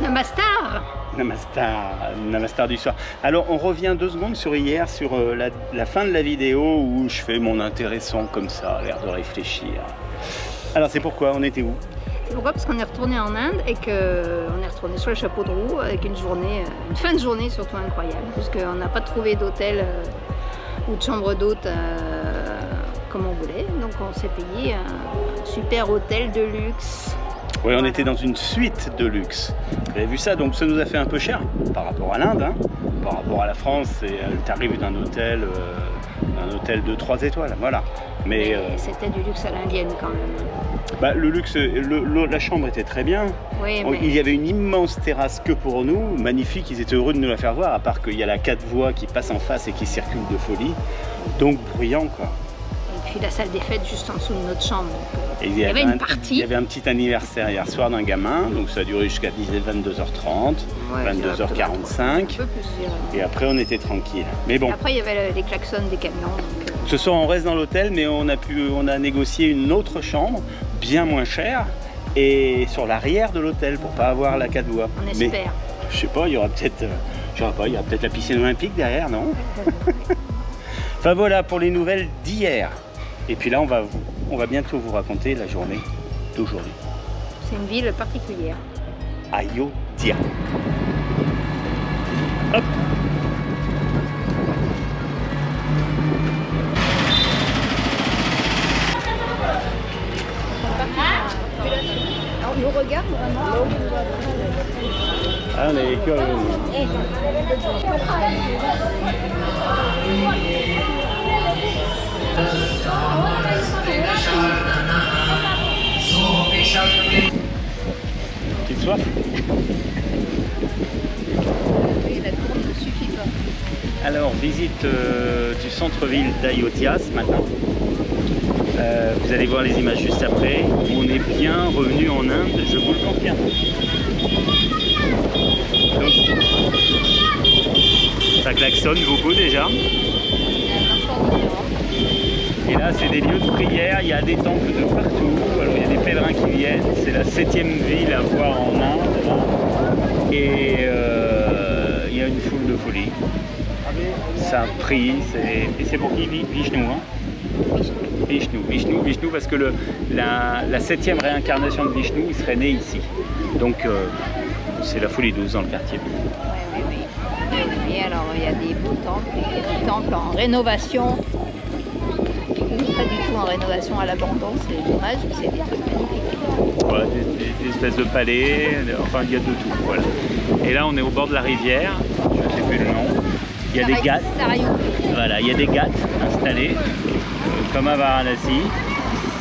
Namastar. Namastar du soir. Alors on revient 2 secondes sur hier, sur la fin de la vidéo où je fais mon intéressant comme ça, l'air de réfléchir. Alors c'est pourquoi, on était où? C'est pourquoi? Parce qu'on est retourné en Inde et qu'on est retourné sur le chapeau de roue avec une fin de journée surtout incroyable, puisqu'on n'a pas trouvé d'hôtel ou de chambre d'hôte comme on voulait. Donc on s'est payé un super hôtel de luxe. Oui, on était dans une suite de luxe. Vous avez vu ça, donc ça nous a fait un peu cher par rapport à l'Inde, hein. Par rapport à la France, c'est le tarif d'un hôtel de 3 étoiles, voilà. Mais c'était du luxe à l'indienne quand même. Bah, le luxe, la chambre était très bien. Oui, mais... Il y avait une immense terrasse que pour nous, magnifique, ils étaient heureux de nous la faire voir, à part qu'il y a la 4 voies qui passe en face et qui circule de folie, donc bruyant quoi. Et puis la salle des fêtes juste en dessous de notre chambre. Et il y avait une partie. Il y avait un petit anniversaire hier soir d'un gamin, donc ça a duré jusqu'à 22h30, ouais, 22h45, et après on était tranquille. Mais bon. Après il y avait les klaxons des camions. Donc... Ce soir on reste dans l'hôtel, mais on a négocié une autre chambre, bien moins chère, et sur l'arrière de l'hôtel pour pas avoir la 4 voies. On espère. Mais, je sais pas, il y aura peut-être, il y aura peut-être la piscine olympique derrière, non? Enfin voilà pour les nouvelles d'hier. Et puis là, on va bientôt vous raconter la journée d'aujourd'hui. C'est une ville particulière. Ayodhya. Hop. Alors, on nous regarde vraiment. Ah, on est curieux. Petite soif? Oui, la tourne ne suffit pas. Alors, visite du centre-ville d'Ayodhya ce matin. Vous allez voir les images juste après. On est bien revenu en Inde, je vous le confirme. Donc, ça klaxonne beaucoup déjà. Et là, c'est des lieux de prière, il y a des temples de partout. Alors, il y a des pèlerins qui viennent. C'est la 7e ville à voir en Inde. Là. Et il y a une foule de folie. Ça prie. Et c'est pour qui? Vishnu, hein? Vishnu, parce que la 7e réincarnation de Vishnu, il serait né ici. Donc, c'est la folie douce dans le quartier. Oui, alors il y a des beaux temples, il y a des temples en rénovation. Pas du tout en rénovation à l'abandon, c'est dommage, mais c'est des trucs magnifiques. Voilà, des espèces de palais, enfin il y a de tout. Voilà. Et là on est au bord de la rivière, je ne sais plus le nom. Il y a des ghats. Voilà, il y a des ghats installés, comme à Varanasi. Je ne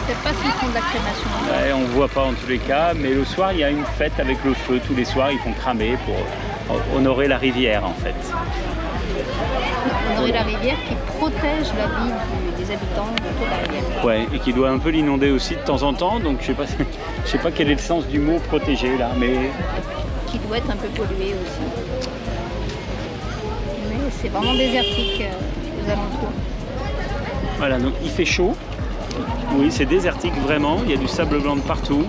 sais pas s'ils font de la crémation. Ouais, on ne voit pas en tous les cas, mais le soir il y a une fête avec le feu. Tous les soirs ils font cramer pour honorer la rivière en fait. Honorer la rivière qui protège la vie des habitants de la rivière. Ouais, et qui doit un peu l'inonder aussi de temps en temps, donc je sais pas quel est le sens du mot protégé là, mais... Qui doit être un peu pollué aussi. Mais c'est vraiment désertique aux alentours. Voilà, donc il fait chaud. Oui, c'est désertique vraiment, il y a du sable blanc de partout.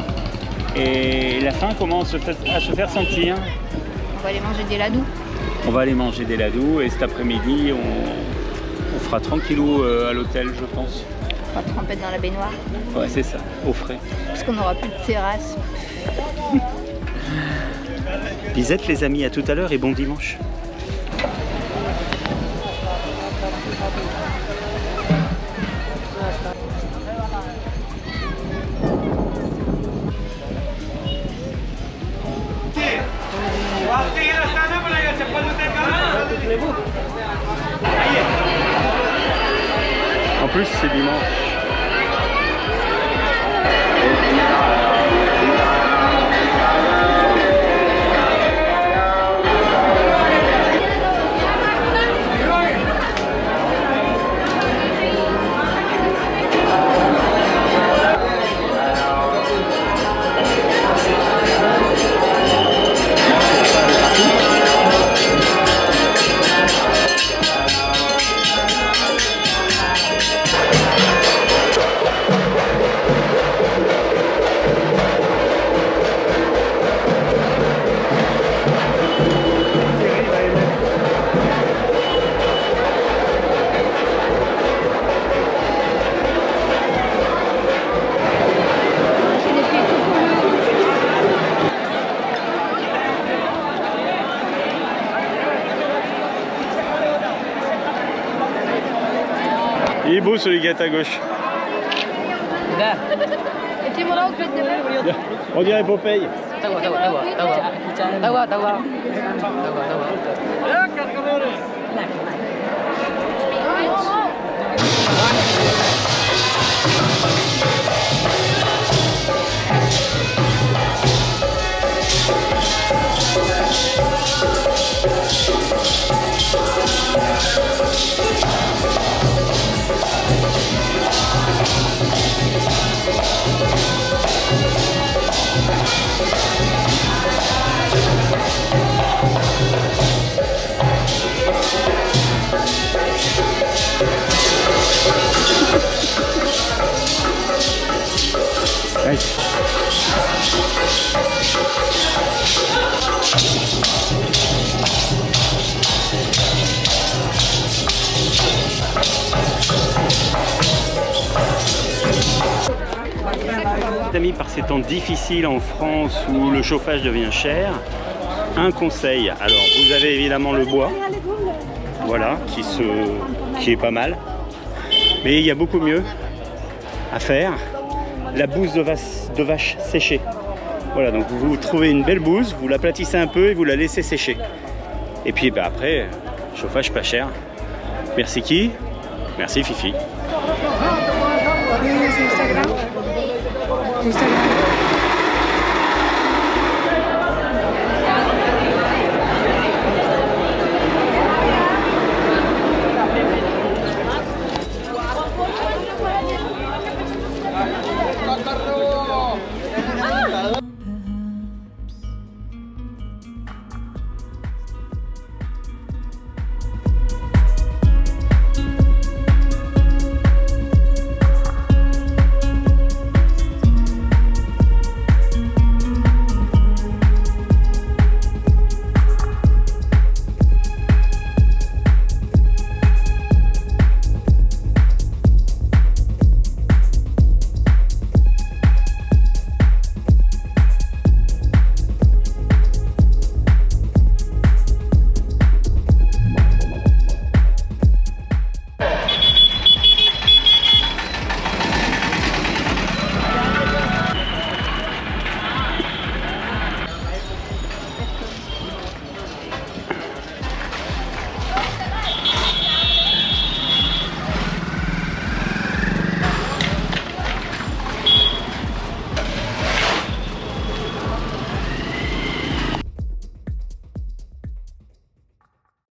Et la faim commence à se faire sentir. On va aller manger des ladous. On va aller manger des ladous et cet après-midi, on fera tranquillou à l'hôtel, je pense. On va tremper dans la baignoire. Ouais, c'est ça, au frais. Parce qu'on n'aura plus de terrasse. Bisette les amis, à tout à l'heure et bon dimanche. En plus, c'est dimanche. Il est beau celui qui est à gauche. On dirait Popeye. Amis, par ces temps difficiles en France où le chauffage devient cher, un conseil. Alors vous avez évidemment le bois, voilà, qui est pas mal, mais il y a beaucoup mieux à faire, la bouse de vache séchée. Voilà, donc vous trouvez une belle bouse, vous l'aplatissez un peu et vous la laissez sécher. Et puis bah, après, chauffage pas cher. Merci qui? Merci Fifi. Instagram.